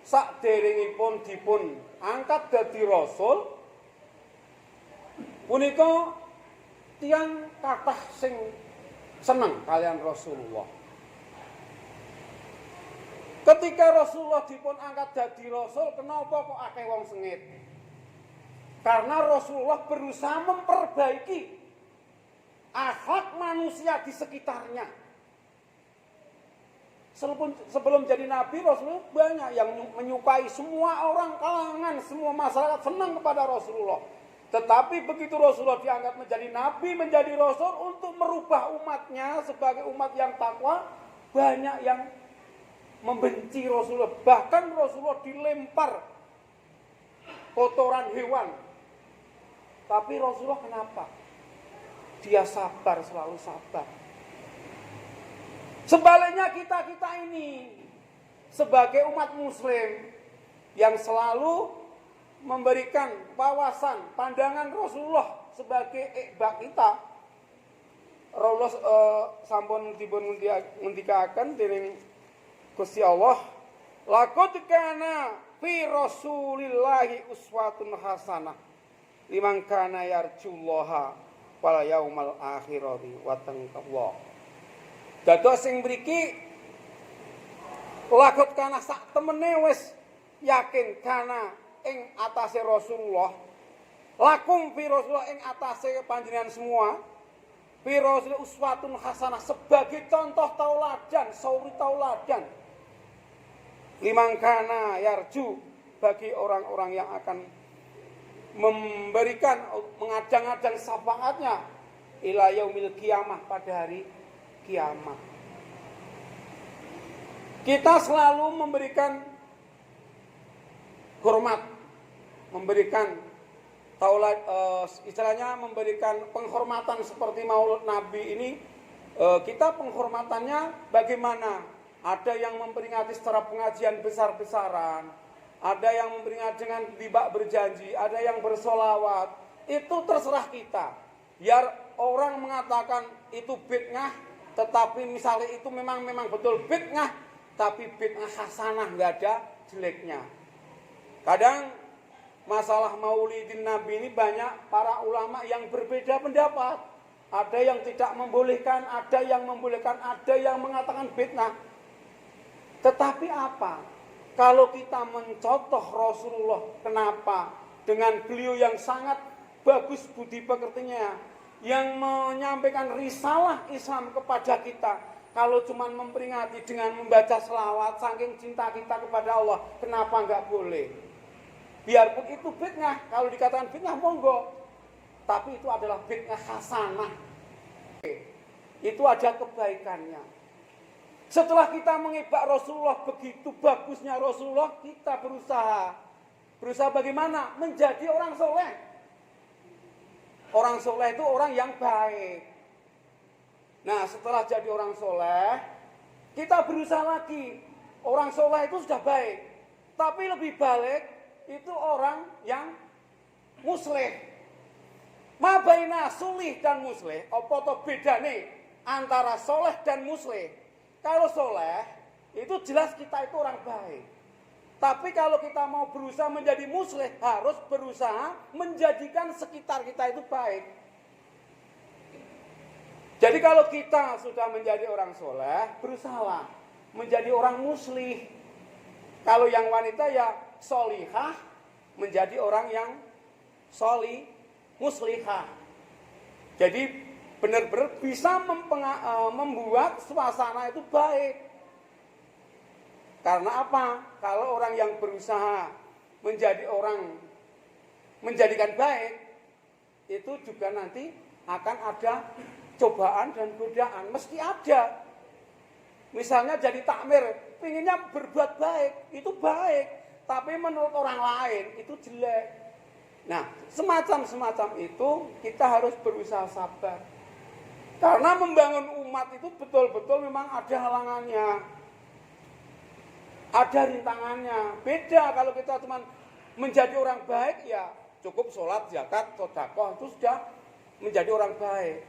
Saderengipun dipun angkat dadi rasul punika tiyang kathah sing seneng kalian Rasulullah. Ketika Rasulullah dipun angkat dadi rasul, kenapa kok akeh wong sengit? Karena Rasulullah berusaha memperbaiki akhlak manusia di sekitarnya. Sebelum jadi nabi, Rasulullah banyak yang menyukai, semua orang kalangan, semua masyarakat senang kepada Rasulullah. Tetapi begitu Rasulullah diangkat menjadi nabi, menjadi rasul untuk merubah umatnya sebagai umat yang takwa, banyak yang membenci Rasulullah. Bahkan Rasulullah dilempar kotoran hewan. Tapi Rasulullah kenapa? Dia sabar, selalu sabar. Sebaliknya kita ini sebagai umat muslim yang selalu memberikan wawasan, pandangan Rasulullah sebagai ikbak kita. Rasulullah sampun dipun ngendikaken dening Gusti Allah, laqad kana fi Rasulillahi uswatun hasanah liman kana yarjullaha wal yaumal akhirati wa taqwa. Dados sing mriki laqad kana sak temene wis yakin kana ing atase Rasulullah, lakum fi Rasulullah ing atase panjenengan semua, fi Rasul uswatun hasanah sebagai contoh tauladan, suri tauladan. Liman kana yarju, bagi orang-orang yang akan memberikan mengadang-adang syafaatnya ila yaumil qiyamah, pada hari kiamat. Kita selalu memberikan hormat, memberikan taulad, istilahnya memberikan penghormatan seperti Maulid Nabi ini. Kita penghormatannya bagaimana? Ada yang memperingati secara pengajian besar-besaran, ada yang memperingati dengan tiba berjanji, ada yang bersolawat. Itu terserah kita. Biar orang mengatakan itu bid'ah, tetapi misalnya itu memang betul bid'ah, tapi bid'ah hasanah, nggak ada jeleknya. Kadang masalah Maulidin Nabi ini banyak para ulama yang berbeda pendapat. Ada yang tidak membolehkan, ada yang membolehkan, ada yang mengatakan bid'ah. Tetapi apa? Kalau kita mencontoh Rasulullah, kenapa? Dengan beliau yang sangat bagus budi pekertinya, yang menyampaikan risalah Islam kepada kita. Kalau cuma memperingati dengan membaca selawat, saking cinta kita kepada Allah, kenapa nggak boleh? Biarpun itu bid'ah, kalau dikatakan bid'ah monggo, tapi itu adalah bid'ah hasanah. Itu ada kebaikannya. Setelah kita mengibak Rasulullah, begitu bagusnya Rasulullah, kita berusaha bagaimana? Menjadi orang soleh. Orang soleh itu orang yang baik. Nah, setelah jadi orang soleh, kita berusaha lagi. Orang soleh itu sudah baik, tapi lebih baik itu orang yang musleh. Ma baina sulih dan musleh, apa to bedane antara soleh dan musleh? Kalau soleh, itu jelas kita itu orang baik. Tapi kalau kita mau berusaha menjadi musleh, harus berusaha menjadikan sekitar kita itu baik. Jadi kalau kita sudah menjadi orang soleh, berusahalah menjadi orang muslih. Kalau yang wanita ya solihah, menjadi orang yang muslihah. Jadi benar-benar bisa membuat suasana itu baik. Karena apa? Kalau orang yang berusaha menjadikan baik, itu juga nanti akan ada cobaan dan godaan. Mesti ada. Misalnya jadi takmir, pinginnya berbuat baik, itu baik. Tapi menurut orang lain itu jelek. Nah, semacam itu kita harus berusaha sabar. Karena membangun umat itu betul-betul memang ada halangannya, ada rintangannya. Beda kalau kita cuma menjadi orang baik, ya cukup sholat, zakat, sedekah, itu sudah menjadi orang baik.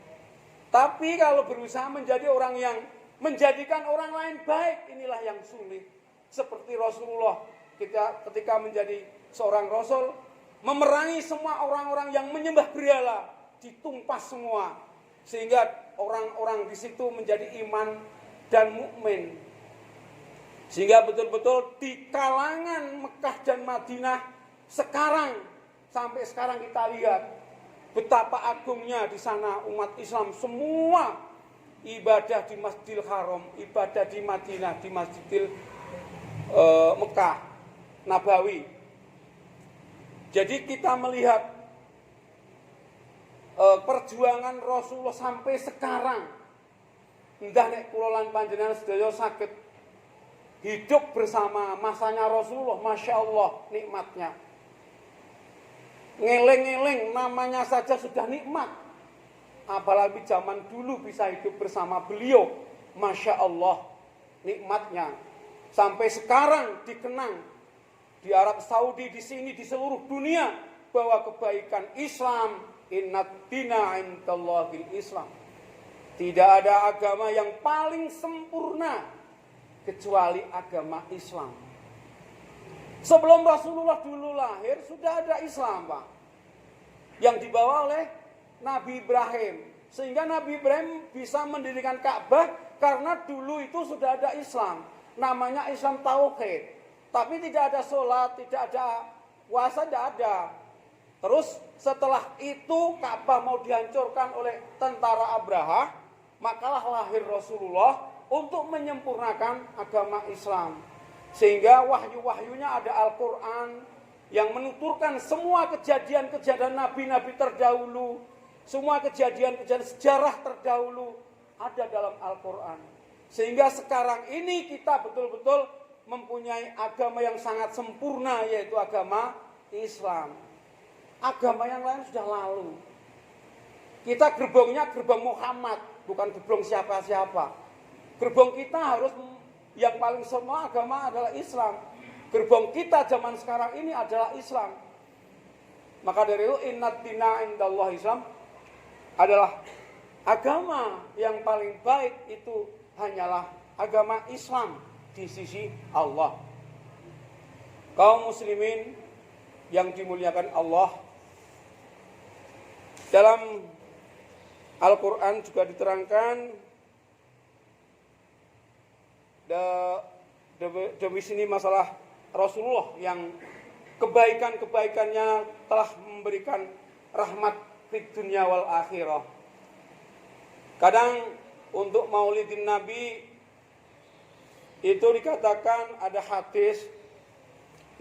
Tapi kalau berusaha menjadi orang yang menjadikan orang lain baik, inilah yang sulit. seperti Rasulullah ketika menjadi seorang rasul, memerangi semua orang-orang yang menyembah berhala, ditumpas semua, sehingga orang-orang di situ menjadi iman dan mukmin. Sehingga betul-betul di kalangan Mekah dan Madinah sampai sekarang kita lihat betapa agungnya di sana umat Islam, semua ibadah di Masjidil Haram, ibadah di Madinah, di Masjidil Mekah Nabawi. Jadi kita melihat perjuangan Rasulullah sampai sekarang. Endah nek kula lan panjenengan sedaya saged hidup bersama masanya Rasulullah, Masya Allah nikmatnya. Ngeleng-ngeleng namanya saja sudah nikmat. Apalagi zaman dulu bisa hidup bersama beliau, Masya Allah nikmatnya. Sampai sekarang dikenang di Arab Saudi, di sini, di seluruh dunia, bahwa kebaikan Islam, innad dina indallahil Islam. Tidak ada agama yang paling sempurna kecuali agama Islam. Sebelum Rasulullah dulu lahir sudah ada Islam, Pak, yang dibawa oleh Nabi Ibrahim. Sehingga Nabi Ibrahim bisa mendirikan Ka'bah karena dulu itu sudah ada Islam. Namanya Islam Tauhid. Tapi tidak ada sholat, tidak ada puasa, tidak ada. Terus setelah itu Ka'bah mau dihancurkan oleh tentara Abraha, makalah lahir Rasulullah untuk menyempurnakan agama Islam. Sehingga wahyu-wahyunya ada Al-Quran yang menuturkan semua kejadian-kejadian nabi-nabi terdahulu, semua kejadian-kejadian sejarah terdahulu ada dalam Al-Quran. Sehingga sekarang ini kita betul-betul mempunyai agama yang sangat sempurna, yaitu agama Islam. Agama yang lain sudah lalu. Kita gerbongnya gerbong Muhammad, bukan gerbong siapa-siapa. Gerbong kita harus yang paling semua agama adalah Islam. Gerbong kita zaman sekarang ini adalah Islam. Maka dari itu innad dina indallah Islam adalah agama yang paling baik, itu hanyalah agama Islam di sisi Allah. Kaum muslimin yang dimuliakan Allah, dalam Al-Quran juga diterangkan demi sini masalah Rasulullah yang kebaikan-kebaikannya telah memberikan rahmat fid dunya wal akhirah. Kadang untuk maulidin Nabi itu dikatakan ada hadis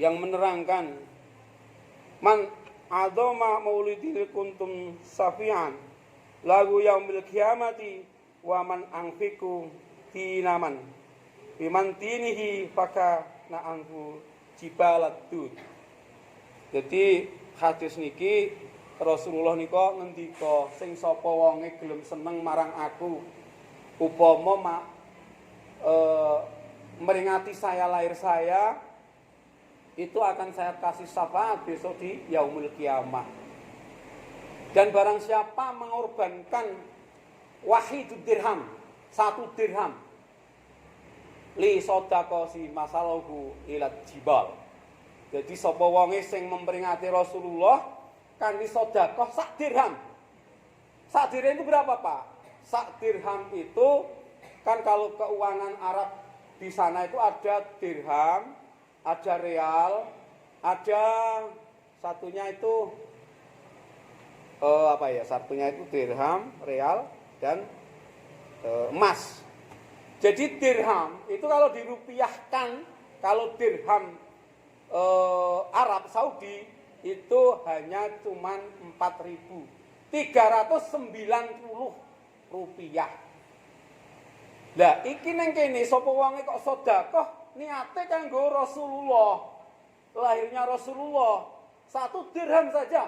yang menerangkan man adoma maulidil kuntum safian lagu yaumil kiamati wa man angfiku tinaman biman tinihi faka na'anfu jibalat dud. Jadi hadis niki Rasulullah nika ngendika sing sapa wonge gelem seneng marang aku upama meringati saya lahir saya, itu akan saya kasih syafaat besok di yaumul kiamah. Dan barang siapa mengorbankan wahidud dirham, 1 dirham, li sodakosi masalahu ilat jibal. Jadi sapa wonge sing memperingati Rasulullah kan di sodakoh 1 dirham. 1 dirham itu berapa, Pak? 1 dirham itu kan kalau keuangan Arab di sana itu ada dirham, ada real, ada satunya itu satunya itu dirham, real, dan emas. Jadi dirham itu kalau dirupiahkan, kalau dirham Arab Saudi itu hanya cuman 4.390 rupiah. Lah iki neng kene sapa wonge kok sedekah niate kanggo Rasulullah. Lahirnya Rasulullah, 1 dirham saja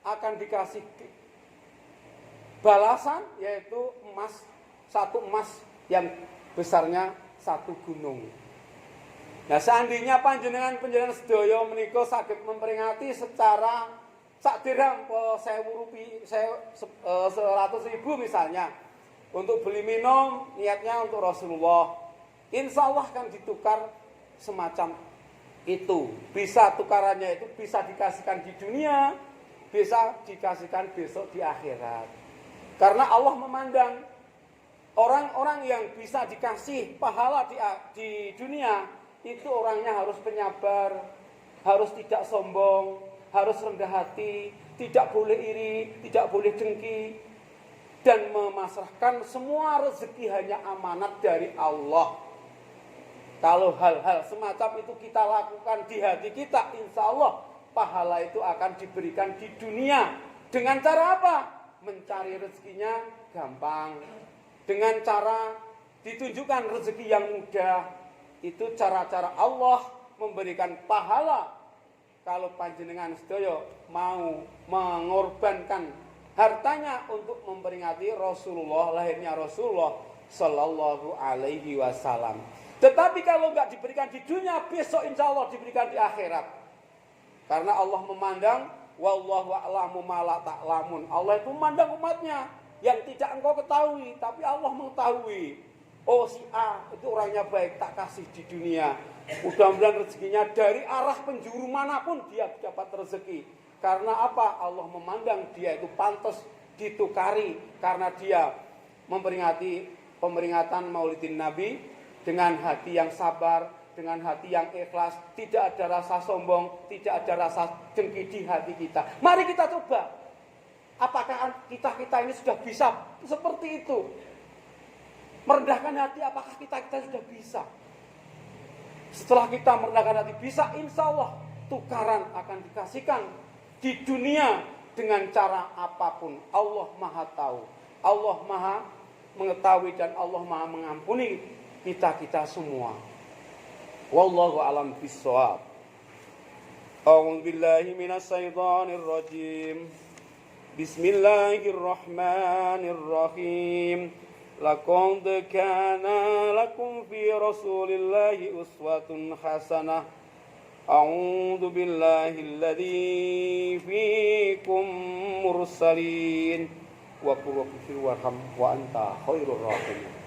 akan dikasih balasan, yaitu emas, 1 emas yang besarnya 1 gunung. Nah, seandainya panjenengan sedaya menika saged memperingati secara 1 dirham 1.000 rupiah, 100.000 misalnya, untuk beli minum niatnya untuk Rasulullah, insya Allah akan ditukar semacam itu. Bisa tukarannya itu bisa dikasihkan di dunia, bisa dikasihkan besok di akhirat. Karena Allah memandang orang-orang yang bisa dikasih pahala di dunia, itu orangnya harus penyabar, harus tidak sombong, harus rendah hati, tidak boleh iri, tidak boleh dengki, dan memasrahkan semua rezeki hanya amanat dari Allah. Kalau hal-hal semacam itu kita lakukan di hati kita, insya Allah pahala itu akan diberikan di dunia. Dengan cara apa? Mencari rezekinya gampang. Dengan cara ditunjukkan rezeki yang mudah. Itu cara-cara Allah memberikan pahala. Kalau panjenengan sedaya mau mengorbankan hartanya untuk memperingati Rasulullah, lahirnya Rasulullah Sallallahu Alaihi Wasallam. Tetapi kalau nggak diberikan di dunia, besok insya Allah diberikan di akhirat. Karena Allah memandang, wallahu a'lamu ma la ta'lamun. Allah itu memandang umatnya yang tidak engkau ketahui, tapi Allah mengetahui. Oh, si A itu orangnya baik, tak kasih di dunia. Mudah-mudahan rezekinya dari arah penjuru manapun dia dapat rezeki. Karena apa? Allah memandang dia itu pantas ditukari karena dia memperingati peringatan Maulidin Nabi dengan hati yang sabar, dengan hati yang ikhlas, tidak ada rasa sombong, tidak ada rasa dengki di hati kita. Mari kita coba. Apakah kita ini sudah bisa seperti itu? Merendahkan hati, apakah kita sudah bisa? Setelah kita merendahkan hati bisa, insya Allah tukaran akan dikasihkan di dunia dengan cara apapun. Allah Maha tahu, Allah Maha mengetahui, dan Allah Maha mengampuni kita semua. Wallahu a'lam bishawab. A'udzu billahi minasy syaithanir rajim. Bismillahirrahmanirrahim. Laqad kana lakum fi Rasulillahi uswatun hasanah. A'udzu billahi alladzi fiikum mursalin wa qul rabbi warham wa anta khairur rahimin.